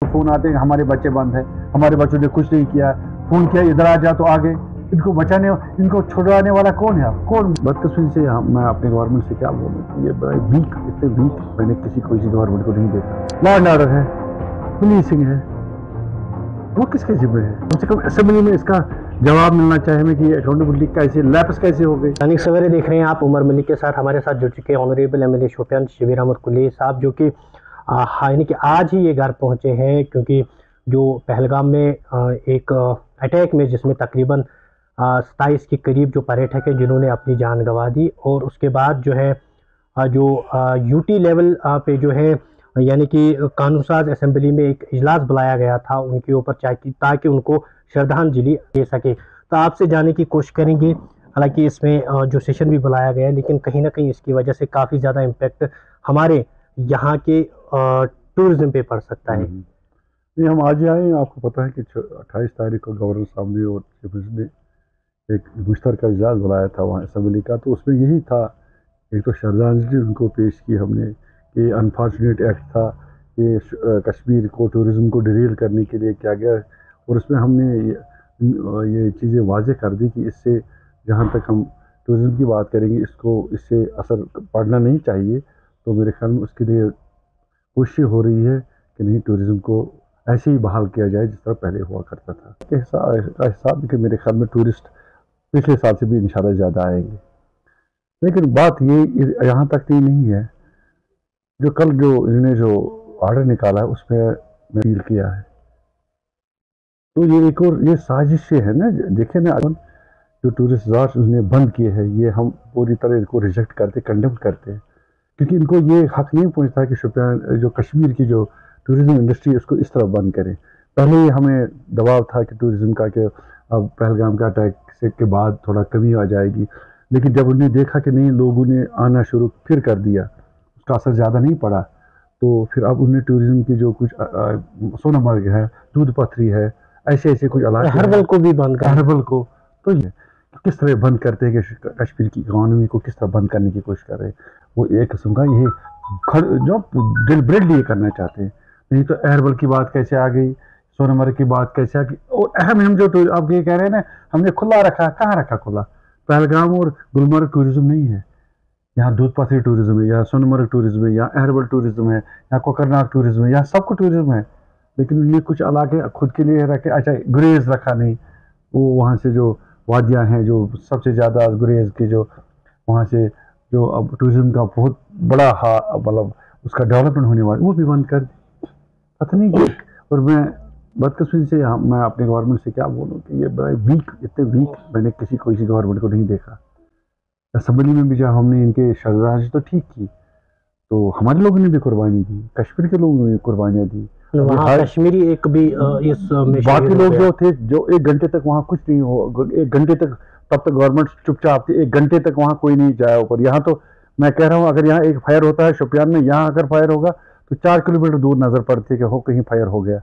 Phone आते हैं हमारे बच्चे बंद है, हमारे बच्चों ने कुछ नहीं किया, फोन किया इधर आ जा तो आगे। इनको बचाने, इनको छुड़वाने वाला कौन है? कौन? बदकिस्मती से मैं अपने गवर्नमेंट से क्या बोलूँ, ये बड़ा वीक, इतने वीक मैंने किसी गवर्नमेंट को नहीं देखा। लॉ एंड ऑर्डर है, पुलिसिंग है, वो किसके जिम्मे है? कम से कम असेंबली में इसका जवाब मिलना चाहिए हमें कि अकाउंटेबिलिटी कैसे लैप्स कैसे हो गई। दैनिक सवेरे देख रहे हैं आप। उमर मलिक के साथ हमारे साथ जुड़ चुके हैं ऑनरेबल एमएलए शोपियान शबीर अहमद कुली साहब, जो कि यानी कि आज ही ये घर पहुंचे हैं, क्योंकि जो पहलगाम में एक अटैक में जिसमें तकरीबन 27 के करीब जो पर्यटक हैं जिन्होंने अपनी जान गंवा दी, और उसके बाद जो है जो यूटी लेवल पे जो है यानी कि कानून साज असेंबली में एक इजलास बुलाया गया था उनके ऊपर, ताकि उनको श्रद्धांजलि दे सके। तो आपसे जाने की कोशिश करेंगे, हालांकि इसमें जो सेशन भी बुलाया गया है, लेकिन कहीं ना कहीं इसकी वजह से काफ़ी ज़्यादा इम्पेक्ट हमारे यहाँ के टूरिज्म पे पड़ सकता है। नहीं, हम आज ही आए हैं। आपको पता है कि 28 तारीख को गवर्नर साहब ने और चीफ मिनिस्टर ने एक मुश्तरका इजलास बुलाया था वहाँ असेंबली का, तो उसमें यही था। एक तो श्रद्धांजलि उनको पेश की हमने कि अनफॉर्चुनेट एक्ट था, ये कश्मीर को टूरिज़्म को डिरेल करने के लिए किया गया, और उसमें हमने ये चीज़ें वाज़ेह कर दी कि इससे जहाँ तक हम टूरिज़्म की बात करेंगे इससे असर पड़ना नहीं चाहिए। तो मेरे ख्याल में उसके लिए कोशिश हो रही है कि नहीं, टूरिज़्म को ऐसे ही बहाल किया जाए जिस तरह पहले हुआ करता था। हिसाब कि मेरे ख्याल में टूरिस्ट पिछले साल से भी इंशाल्लाह ज़्यादा आएंगे। लेकिन बात ये यहाँ तक नहीं है। जो इन्होंने जो ऑर्डर निकाला है उसमें मैं अपील किया है, तो ये एक और ये साजिश है ना। देखिए ना, जो टूरिस्ट रिजॉर्ट उसने बंद किए हैं, ये हम पूरी तरह इनको रिजेक्ट करते, कंडेम करते हैं, क्योंकि इनको ये हक नहीं पहुंचता कि शोपियान जो कश्मीर की जो टूरिज़्म इंडस्ट्री है उसको इस तरह बंद करें। पहले ही हमें दबाव था कि टूरिज़्म का कि अब पहलगाम का अटैक के बाद थोड़ा कमी आ जाएगी, लेकिन जब उन्हें देखा कि नहीं, लोगों ने आना शुरू फिर कर दिया, उसका असर ज़्यादा नहीं पड़ा, तो फिर अब उन्हें टूरिज़्म की जो कुछ सोनमर्ग है, दूध पथरी है, ऐसे ऐसे कुछ इलाके, हर्बल को भी बंद कर, हर्बल को, तो ये किस तरह बंद करते हैं कि कश्मीर की इकॉनमी को किस तरह बंद करने की कोशिश कर रहे हैं। वो एक किस्म का ये जो डिलिबरेटली करना चाहते हैं। नहीं तो हर्बल की बात कैसे आ गई, सोनमर्ग की बात कैसे आ गई, और अहम जो आप ये कह रहे हैं ना, हमने खुला रखा, कहाँ रखा खुला? पहलगाम और गुलमर्ग टूरिज़्म नहीं है, यहाँ दूध पथरी टूरिज़्म है, या सोनमर्ग टूरिज़्म है, या हर्बल टूरिज़्म है, या कोकरनाग टूरिज़्म है, या सबको टूरिज़्म है। लेकिन उन्हें कुछ इलाके खुद के लिए रखे, अच्छा गुरेज रखा नहीं, वो वहाँ से जो वादियाँ हैं, जो सबसे ज़्यादा गुरेज की जो वहाँ से जो अब टूरिज़्म का बहुत बड़ा मतलब उसका डेवलपमेंट होने वाला, वो भी बंद कर दी। पता नहीं। और मैं बदकिस्मती से मैं अपने गवर्नमेंट से क्या बोलूँ कि ये बड़ा वीक, इतने वीक मैंने किसी गवर्नमेंट को नहीं देखा। असेंबली में भी जब हमने इनके श्रद्धांजलि तो ठीक की, तो हमारे लोगों ने भी कुर्बानी दी, कश्मीर के लोगों ने भी कुर्बानियाँ दी, वहाँ कश्मीरी एक भी इस बाकी लोग जो थे, जो 1 घंटे तक वहाँ कुछ नहीं हो, 1 घंटे तक, तब तक गवर्नमेंट चुपचाप थी, 1 घंटे तक वहाँ कोई नहीं जाया ऊपर। यहाँ तो मैं कह रहा हूँ, अगर यहाँ एक फायर होता है शोपियान में, यहाँ अगर फायर होगा तो 4 किलोमीटर दूर नजर पड़ती है कि हो कहीं फायर हो गया।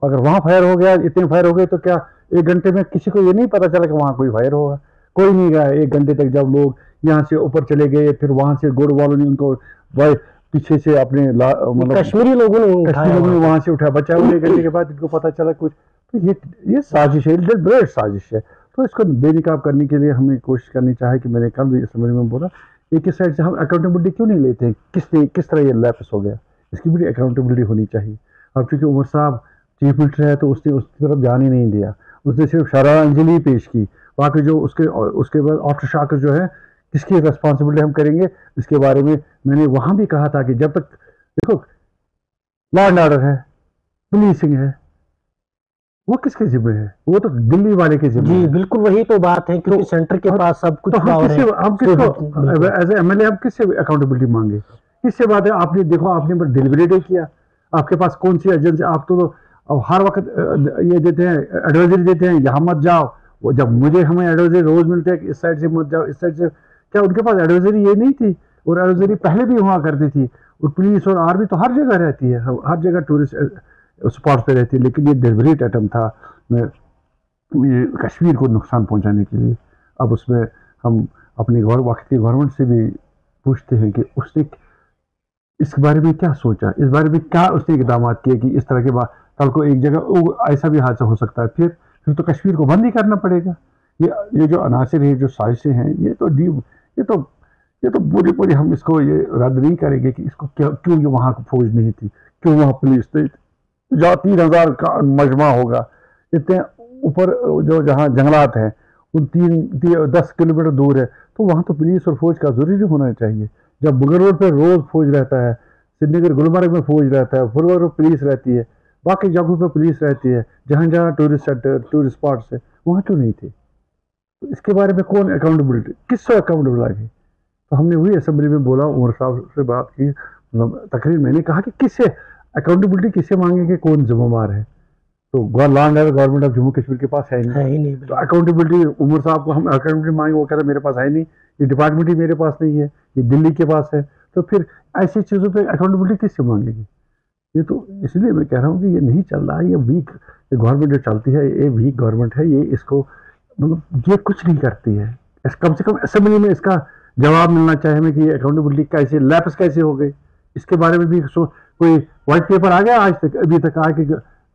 अगर वहाँ फायर हो गया, इतने फायर हो गए, तो क्या 1 घंटे में किसी को ये नहीं पता चला कि वहाँ कोई फायर होगा? कोई नहीं गया 1 घंटे तक। जब लोग यहाँ से ऊपर चले गए, फिर वहाँ से गोड वालों ने उनको पीछे से अपने मतलब कश्मीरी लोगों ने वहाँ से उठाया, बचा हुआ। 1 घंटे के बाद इनको पता चला कुछ, तो ये साजिश है, बड़ी साजिश है। तो इसको बेनकाब करने के लिए हमें कोशिश करनी चाहिए कि मैंने कल भी समझ में बोला, एक ही साइड से हम अकाउंटेबिलिटी क्यों नहीं लेते हैं, किस तरह ये लैप्स हो गया, इसकी भी अकाउंटेबिलिटी होनी चाहिए। अब चूँकि उमर साहब चीफ मिनिस्टर है, तो उसने उसकी तरफ जाने नहीं दिया, उसने सिर्फ श्रद्धांजलि पेश की। बाकी जो उसके बाद आफ्टर शॉक जो है, किसकी रिस्पॉन्सिबिलिटी हम करेंगे, इसके बारे में मैंने वहाँ भी कहा था कि जब तक देखो लॉ एंड ऑर्डर है, पुलिसिंग है, वो किसके जिम्मे है? वो तो दिल्ली वाले के जिम्मे। जी बिल्कुल, वही तो बात है, क्योंकि सेंटर के पास सब कुछ। तो हम किसको एज एमएलए हम किससे अकाउंटेबिलिटी मांगे? किससे बात है? आपने देखो, आपने डिलिबरेट किया, आपके पास कौन सी एजेंसी? आप तो अब हर वक्त ये देते हैं, एडवाइजरी देते हैं, यहाँ मत जाओ। वो जब हमें एडवाइजरी रोज मिलते हैं कि इस साइड से मत जाओ, इस साइड से, क्या उनके पास एडवाइजरी ये नहीं थी? और एडवाइजरी पहले भी हुआ करती थी, और पुलिस और आर्मी तो हर जगह रहती है, हर जगह टूरिस्ट स्पॉट पे रहती है। लेकिन ये डिलिबरेट अटैम्प्ट था ये कश्मीर को नुकसान पहुंचाने के लिए। अब उसमें हम अपनी वक्त की गवर्नमेंट से भी पूछते हैं कि उसने इस बारे में क्या सोचा, इस बारे में क्या उसने इकदाम किए कि इस तरह के कल को एक जगह ऐसा भी हादसा हो सकता है, फिर तो कश्मीर को बंद ही करना पड़ेगा। ये जो अनासिर है, जो साजिशें हैं, ये तो पूरी पूरी हम इसको ये रद्द नहीं करेंगे कि इसको क्यों ये वहाँ फौज नहीं थी, क्यों वहाँ पुलिस थी। जहाँ 3,000 का मजमा होगा, इतने ऊपर जो जहाँ जंगलात हैं उन 10 किलोमीटर दूर है, तो वहाँ तो पुलिस और फौज का जरूरी होना चाहिए। जब बुगर रोड पर रोज फौज रहता है, श्रीनगर गुलमर्ग में फौज रहता है, फुलवर में पुलिस रहती है, बाकी जगहों पर पुलिस रहती है, जहाँ जहाँ टूरिस्ट सेंटर टूरिस्ट स्पॉट्स है, वहाँ क्यों नहीं थे? तो इसके बारे में कौन अकाउंटेबिलिटी, किससे अकाउंटेबल आगे? तो हमने वही असेंबली में बोला, उमर साहब से बात की, मतलब तकरीर मैंने कहा कि किससे अकाउंटेबिलिटी किससे मांगेंगे, कौन जिम्मेदार है? तो law and order government of Jammu Kashmir के पास है नहीं, तो अकाउंटेबिलिटी उमर साहब को हम अकाउंटेबिलिटी मांगे, वो कहते मेरे पास है नहीं, ये डिपार्टमेंट ही मेरे पास नहीं है, ये दिल्ली के पास है। तो फिर ऐसी चीज़ों पे अकाउंटेबिलिटी किससे मांगेगी? ये तो इसलिए मैं कह रहा हूँ कि ये नहीं चल रहा है, ये वीक गवर्नमेंट जो चलती है, ये वीक गवर्नमेंट है, ये इसको मतलब ये कुछ नहीं करती है। कम से कम असेंबली में इसका जवाब मिलना चाहिए हमें कि ये अकाउंटेबिलिटी कैसे लैप्स कैसे हो गई, इसके बारे में भी कोई व्हाइट पेपर आ गया आज तक? अभी तक आके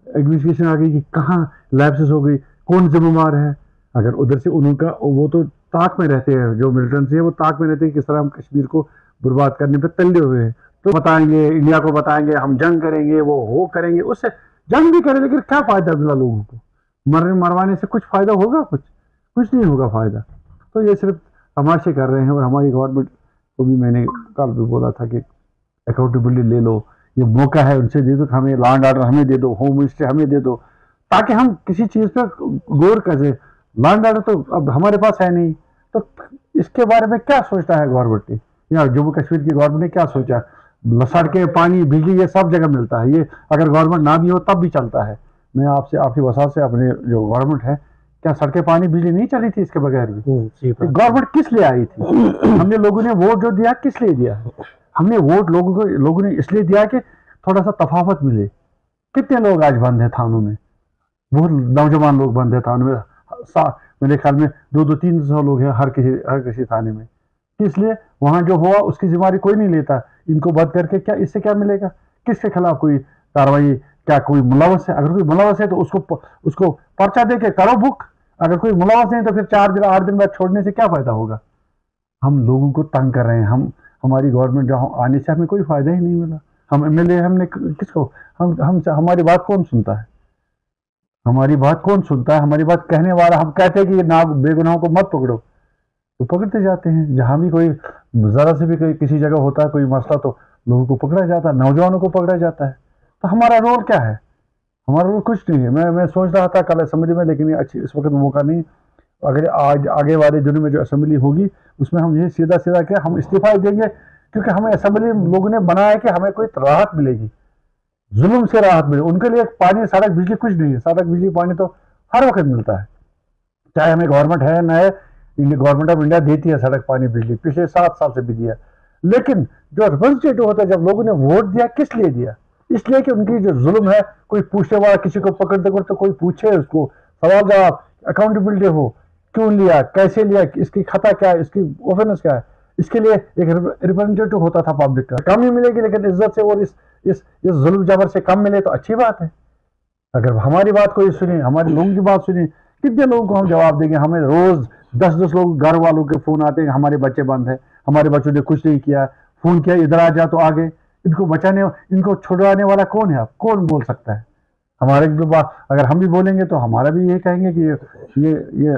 एडमिनिस्ट्रेशन आ गई कि कहाँ लैप्सेस हो गई, कौन जिम्मेदार है? अगर उधर से उनका, वो तो ताक में रहते हैं, जो मिलिटेंट्स हैं वो ताक में रहते हैं किस तरह हम कश्मीर को बर्बाद करने पे तल्ले हुए हैं। तो बताएंगे, इंडिया को बताएंगे हम जंग करेंगे, वो करेंगे, उससे जंग भी करें, लेकिन क्या फायदा मिला लोगों को? मरवाने से कुछ फायदा होगा? कुछ नहीं होगा फायदा। तो ये सिर्फ तमाशे कर रहे हैं। और हमारी गवर्नमेंट को भी मैंने कल भी बोला था कि अकाउंटेबिलिटी ले लो, ये मौका है, उनसे दे दो, हमें लॉ एंड ऑर्डर हमें दे दो, होम मिनिस्ट्री हमें दे दो, ताकि हम किसी चीज़ पर गौर करें। लॉ एंड ऑर्डर तो अब हमारे पास है नहीं, तो इसके बारे में क्या सोचता है गवर्नमेंट ने, या जम्मू कश्मीर की गवर्नमेंट ने क्या सोचा? सड़कें, पानी, बिजली ये सब जगह मिलता है, ये अगर गवर्नमेंट ना भी हो तब भी चलता है। मैं आपसे, आपकी वसात से, अपने जो गवर्नमेंट है, क्या सड़कें, पानी, बिजली नहीं चली थी इसके बगैर भी? गवर्नमेंट किस लिए आई थी? हमने लोगों ने वोट जो दिया किस लिए दिया? हमने वोट लोगों ने इसलिए दिया कि थोड़ा सा तफावत मिले। कितने लोग आज बंद हैं थानों में? बहुत नौजवान लोग बंद हैं थानों में, मेरे ख्याल में 200-300 लोग हैं हर किसी थाने में। इसलिए वहाँ जो हुआ उसकी जिम्मेदारी कोई नहीं लेता। इनको बंद करके क्या, इससे क्या मिलेगा? किसके खिलाफ कोई कार्रवाई? क्या कोई मुलवस है? अगर कोई मुलवस है तो उसको पर्चा दे के करो बुक। अगर कोई मुलवस नहीं तो फिर 4 दिन 8 दिन बाद छोड़ने से क्या फायदा होगा? हम लोगों को तंग कर रहे हैं। हमारी गवर्नमेंट जहाँ आने से हमें कोई फायदा ही नहीं मिला। हम एमएलए, हमने किसको, हमारी बात कौन सुनता है? हमारी बात कौन सुनता है? हमारी बात कहने वाला, हम कहते हैं कि ना बेगुनाहों को मत पकड़ो, तो पकड़ते जाते हैं। जहाँ भी कोई जरा से भी कोई किसी जगह होता है कोई मसला, तो लोगों को पकड़ा जाता है, नौजवानों को पकड़ा जाता है। तो हमारा रोल क्या है? हमारा रोल कुछ नहीं है। मैं सोच रहा था कल असेंबली में, लेकिन अच्छी इस वक्त मौका नहीं। अगर आज आगे वाले दिनों में जो असेंबली होगी उसमें हम ये सीधा क्या, हम इस्तीफा देंगे, क्योंकि हमें असेंबली लोगों ने बनाया है कि हमें कोई राहत मिलेगी, जुल्म से राहत मिले। उनके लिए पानी, सड़क, बिजली कुछ नहीं है। सड़क, बिजली, पानी तो हर वक्त मिलता है, चाहे हमें गवर्नमेंट है न है। गवर्नमेंट ऑफ इंडिया देती है सड़क, पानी, बिजली, पिछले 7 साल से भी दिया। लेकिन जो रिप्रेजेंटेटिव होता है, जब लोगों ने वोट दिया, किस लिए दिया? इसलिए कि उनकी जो जुल्म है, कोई पूछने वाला, किसी को पकड़ते तो कोई पूछे, उसको सवाल जवाब, अकाउंटेबिलिटी हो, क्यों लिया, कैसे लिया, इसकी खता क्या है, इसकी ऑफेंस क्या है। इसके लिए एक रिप्रेजेंटेटिव होता था पब्लिक का। कम ही मिलेगी, लेकिन इज्जत से और इस जुल्म जबर से कम मिले तो अच्छी बात है। अगर हमारी बात कोई सुने, हमारे लोगों की बात सुने, कितने लोगों को हम जवाब देंगे? हमें रोज 10-10 लोग घर वालों के फोन आते हैं, हमारे बच्चे बंद है, हमारे बच्चों ने कुछ नहीं किया, फोन किया, इधर आ जा तो आगे। इनको बचाने, इनको छुड़वाने वाला कौन है? आप कौन बोल सकता है? हमारे जो बात, अगर हम भी बोलेंगे तो हमारा भी ये कहेंगे कि ये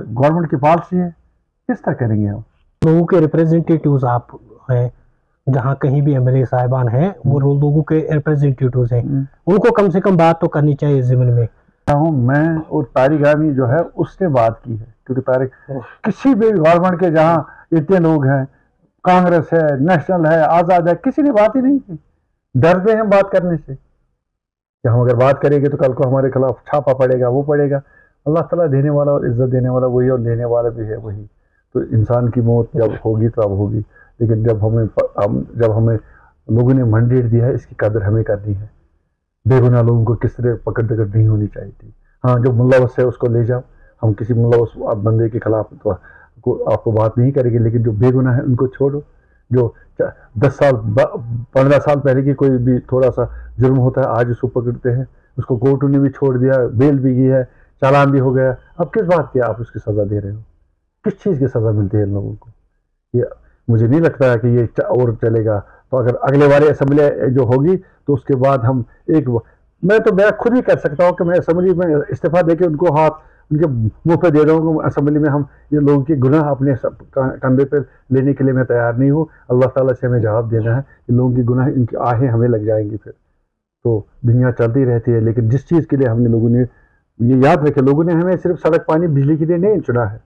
गवर्नमेंट की पॉलिसी है। किस तरह करेंगे हम? लोगों के रिप्रेजेंटेटिव्स आप हैं, जहाँ कहीं भी एमएलए साहिबान हैं, वो लोगों के रिप्रेजेंटेटिव्स हैं, उनको कम से कम बात तो करनी चाहिए ज़मीन में। मैं और तारिक आमी जो है उसने बात की है, क्योंकि तारिक किसी भी गवर्नमेंट के जहाँ इतने लोग हैं, कांग्रेस है, नेशनल है, आज़ाद है, किसी ने बात ही नहीं की। डरते हैं बात करने से कि हम अगर बात करेंगे तो कल को हमारे खिलाफ छापा पड़ेगा, वो पड़ेगा। अल्लाह ताला देने वाला और इज्जत देने वाला वही, और लेने वाला भी है वही। तो इंसान की मौत जब होगी तब होगी, लेकिन जब हमें लोगों ने मैंडेट दिया है, इसकी कदर हमें करनी है। बेगुनाह लोगों को किस तरह पकड़ नहीं होनी चाहिए थी। हाँ, जो मुलवस है उसको ले जाओ, हम किसी मुलवस बंदे के खिलाफ तो आपको बात नहीं करेंगे, लेकिन जो बेगुनाह है उनको छोड़ो। जो 10 साल 15 साल पहले की कोई भी थोड़ा सा जुर्म होता है, आज उसको पकड़ते हैं, उसको कोर्ट ने भी छोड़ दिया, बेल भी की है, चालान भी हो गया। अब किस बात की आप उसकी सज़ा दे रहे हो? किस चीज़ की सज़ा मिलती है इन लोगों को? ये मुझे नहीं लगता है कि ये और चलेगा। तो अगर अगले वाली असेंबली जो होगी तो उसके बाद हम मैं खुद ही कर सकता हूँ कि मैं असेंबली में इस्तीफा देके उनको हाथ उनके मुंह पे दे रहा हूँ कि असेंबली में हम ये लोगों के गुनाह अपने कंधे पे लेने के लिए मैं तैयार नहीं हूँ। अल्लाह ताला से हमें जवाब देना है कि लोगों की गुनाह, इनकी आहें हमें लग जाएंगी। फिर तो दुनिया चलती रहती है, लेकिन जिस चीज़ के लिए हमने लोगों ने, ये याद रखे, लोगों ने हमें सिर्फ सड़क पानी बिजली के लिए नहीं चुना है।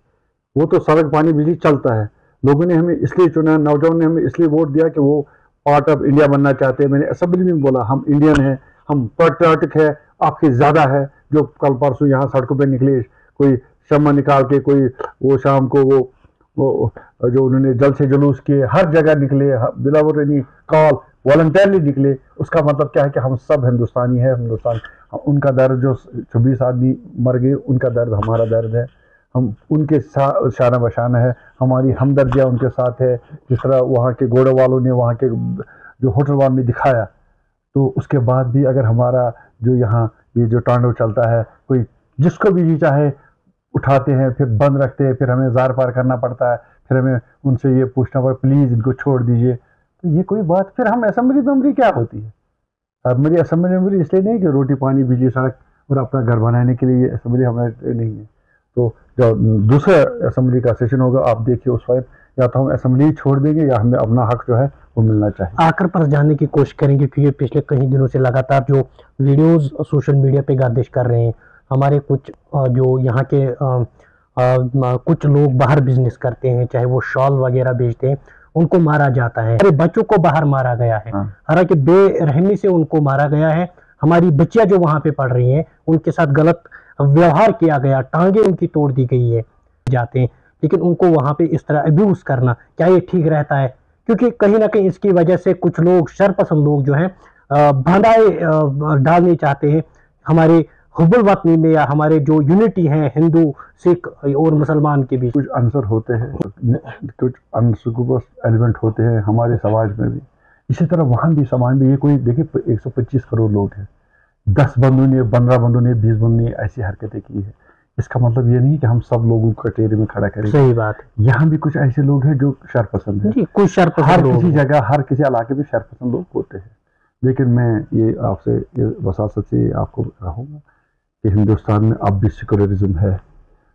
वो तो सड़क पानी बिजली चलता है। लोगों ने हमें इसलिए चुना, नौजवान ने हमें इसलिए वोट दिया कि वो पार्ट ऑफ इंडिया बनना चाहते हैं। मैंने असेंबली में बोला हम इंडियन हैं, हम पैट्रियाटिक है, आपके ज़्यादा है। जो कल परसों यहाँ सड़कों पे निकले, कोई शम्मा निकाल के, कोई वो शाम को वो जो उन्होंने जल से जुलूस किए, हर जगह निकले, बिलावल कॉल वॉलंटियरली निकले। उसका मतलब क्या है कि हम सब हिंदुस्तानी है। हिंदुस्तान, उनका दर्द, जो 24 आदमी मर गए, उनका दर्द हमारा दर्द है। हम उनके शाना बशाना है, हमारी हमदर्दियाँ उनके साथ है। जिस तरह वहाँ के घोड़े वालों ने, वहाँ के जो होटल वालों ने दिखाया, तो उसके बाद भी अगर हमारा जो यहाँ ये जो तांडव चलता है, कोई जिसको भी जी चाहे उठाते हैं, फिर बंद रखते हैं, फिर हमें ज़ार पार करना पड़ता है, फिर हमें उनसे ये पूछना पड़ता प्लीज़ इनको छोड़ दीजिए। तो ये कोई बात? फिर हम असेंबली मेंबरी क्या होती है? अब मेरी असेंबली मेंबरी इसलिए नहीं कि रोटी पानी बिजली सड़क और अपना घर बनाने के लिए असेंबली हमारे नहीं है। तो जो दूसरा असेंबली का सेशन होगा, आप देखिए, उस वक्त या तो हम असेंबली छोड़ देंगे या हमें अपना हक जो है वो मिलना चाहिए। आकर पर जानने की कोशिश करेंगे, क्योंकि पिछले कई दिनों से लगातार जो वीडियोस सोशल मीडिया पे गर्दिश कर रहे हैं, हमारे कुछ जो यहाँ के कुछ लोग बाहर बिजनेस करते हैं, चाहे वो शॉल वगैरह बेचते हैं, उनको मारा जाता है। हमारे बच्चों को बाहर मारा गया है, हालांकि बेरहमी से उनको मारा गया है। हमारी बच्चियां जो वहां पे पढ़ रही हैं, उनके साथ गलत व्यवहार किया गया, टांगे उनकी तोड़ दी गई है जाते हैं, लेकिन उनको वहां पे इस तरह अब्यूज करना, क्या ये ठीक रहता है? क्योंकि कहीं ना कहीं इसकी वजह से कुछ लोग, शरपसंद लोग जो हैं, बाधाएं डालनी चाहते हैं हमारे हुब्बुल वतनी में, या हमारे जो यूनिटी है हिंदू सिख और मुसलमान के बीच। कुछ आंसर होते हैं, कुछ अनसुकूबस एलिमेंट होते हैं हमारे समाज में भी। इसी तरह वहाँ भी समाज में, ये कोई देखिए 125 करोड़ लोग हैं, 10 बंदों ने, 15 बंदों ने, 20 बंदों ने ऐसी हरकतें की है। इसका मतलब ये नहीं कि हम सब लोगों को कटेरे में खड़ा करें। सही बात है। यहाँ भी कुछ ऐसे लोग हैं जो शरपसंद है। कुछ शरपसंद हर किसी जगह, हर किसी इलाके में शरपसंद लोग होते हैं। लेकिन मैं ये आपसे ये वसासत से आपको कहूँगा कि हिंदुस्तान में अब भी सेकुलरिज्म है।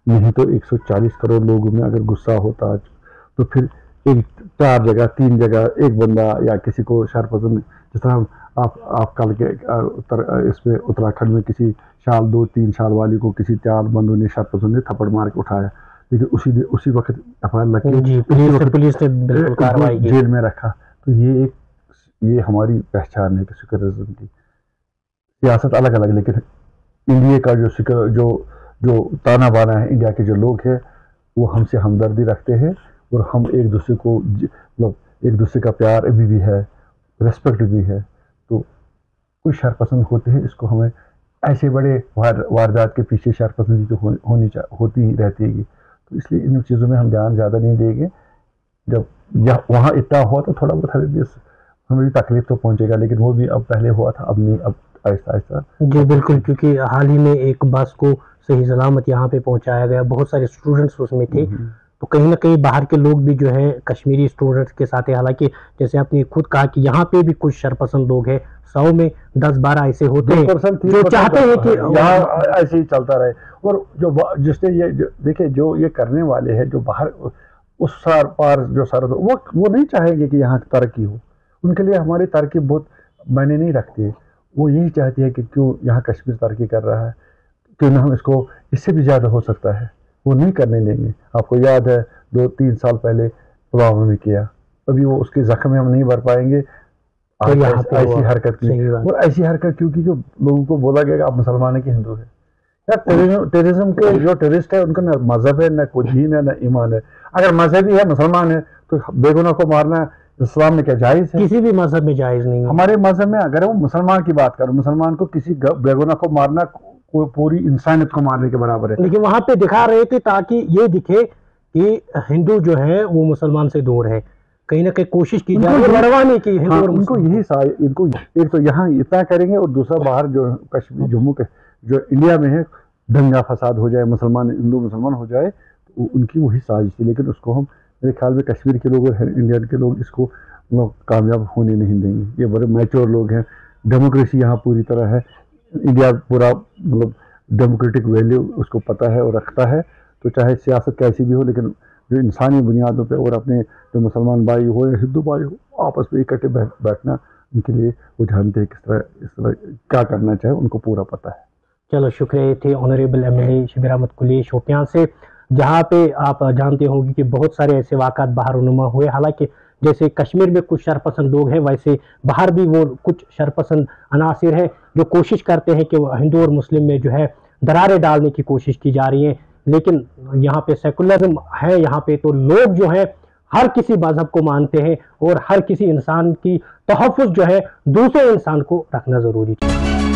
नहीं तो 140 करोड़ लोगों में अगर गुस्सा होता तो फिर 4 जगह 3 जगह एक बंदा या किसी को शरपसंद, जिस तरह आप कल के इसमें उत्तराखंड में किसी 2-3 साल वाली को किसी 4 बंदों ने शरपसंद ने थप्पड़ मार के उठाया, लेकिन उसी वक्त एफआईआर लग के पुलिस ने कार्रवाई की, जेल में रखा। तो ये हमारी पहचान है कि सेकुलरिज्म की। सियासत अलग अलग, लेकिन इंडिया का जो ताना बाना है, इंडिया के जो लोग हैं वो हमसे हमदर्दी रखते हैं, और हम एक दूसरे को, मतलब एक दूसरे का प्यार अभी भी है, रेस्पेक्ट भी है। तो कुछ शरपसंद होते हैं, इसको हमें ऐसे बड़े वारदात के पीछे शरपसंदी तो होती ही रहती है। तो इसलिए इन चीज़ों में हम ध्यान ज़्यादा नहीं देंगे। जब वहाँ इतना हुआ तो थोड़ा बहुत हमें भी तकलीफ तो पहुँचेगा, लेकिन वो भी अब पहले हुआ था, अब नहीं, अब आहिस्ता आहिस्ता। जी बिल्कुल, क्योंकि हाल ही में एक बस को सही सलामत यहाँ पे पहुँचाया गया, बहुत सारे स्टूडेंट्स उसमें थे। तो कहीं ना कहीं बाहर के लोग भी जो है कश्मीरी स्टूडेंट्स के साथ है। हालांकि जैसे आपने खुद कहा कि यहाँ पे भी कुछ शरपसंद लोग हैं, 100 में 10-12 ऐसे होते हैं जो चाहते हैं कि यहाँ ऐसे ही चलता रहे। और जिसने ये देखिए, जो ये करने वाले हैं, जो बाहर उस सार पार जो सरहद, वो नहीं चाहेंगे कि यहाँ तरक्की हो। उनके लिए हमारी तरक्की बहुत मायने नहीं रखती है। वो यही चाहती है कि क्यों यहाँ कश्मीर तरक्की कर रहा है, क्यों ना हम इसको इससे भी ज़्यादा हो सकता है, वो नहीं करने देंगे। आपको याद है 2-3 साल पहले पुलवामा में किया, अभी वो उसके जख्म हम नहीं भर पाएंगे। तो ऐसी हरकत की, और ऐसी हरकत क्योंकि जो लोगों को बोला गया आप मुसलमान है कि हिंदू है। यार टेररिज्म के जो टेररिस्ट है उनका न मजहब है, न कोई दीन है, न ईमान है। अगर मजहबी है, मुसलमान है, तो बेगुनाह को मारना इस्लाम में क्या जायज़ है? किसी भी मजहब में जायज़ नहीं है। हमारे मजहब में अगर वो मुसलमान की बात करो, मुसलमान को किसी बेगुनाह को मारना कोई पूरी इंसानियत को मारने के बराबर है। लेकिन वहां पे दिखा रहे थे ताकि ये दिखे कि हिंदू जो है वो मुसलमान से दूर है, कहीं ना कहीं कोशिश की जा रही है लड़वाने की हिंदू और इनको मुस्लिम। यही इनको एक तो यहाँ इतना करेंगे और दूसरा बाहर जो कश्मीर जम्मू के जो इंडिया में है दंगा फसाद हो जाए, मुसलमान हिंदू मुसलमान हो जाए, तो उनकी वही साजिश थी। लेकिन उसको हम मेरे ख्याल में कश्मीर के लोग और इंडियन के लोग इसको कामयाब होने नहीं देंगे। ये बड़े मैच्योर लोग हैं, डेमोक्रेसी यहाँ पूरी तरह है, इंडिया पूरा मतलब डेमोक्रेटिक वैल्यू उसको पता है और रखता है। तो चाहे सियासत कैसी भी हो, लेकिन जो इंसानी बुनियादों पे और अपने जो मुसलमान भाई हो या हिंदू भाई हो आपस में इकट्ठे बैठना उनके लिए वो जानते हैं इस तरह क्या करना चाहे, उनको पूरा पता है। चलो शुक्रिया। ये थे ऑनरेबल एमएलए शब्बीर अहमद कुली शोपियां से, जहाँ पे आप जानते होंगे कि बहुत सारे ऐसे वाक़ात बाहर रुनुमा हुए। हालांकि जैसे कश्मीर में कुछ शरपसंद लोग हैं, वैसे बाहर भी वो कुछ शरपसंद अनासिर हैं जो कोशिश करते हैं कि हिंदू और मुस्लिम में जो है दरारें डालने की कोशिश की जा रही है। लेकिन यहाँ पे सेकुलरिज्म है, यहाँ पे तो लोग जो है हर किसी मजहब को मानते हैं और हर किसी इंसान की तहफ़्फ़ुज़ जो है दूसरे इंसान को रखना ज़रूरी है।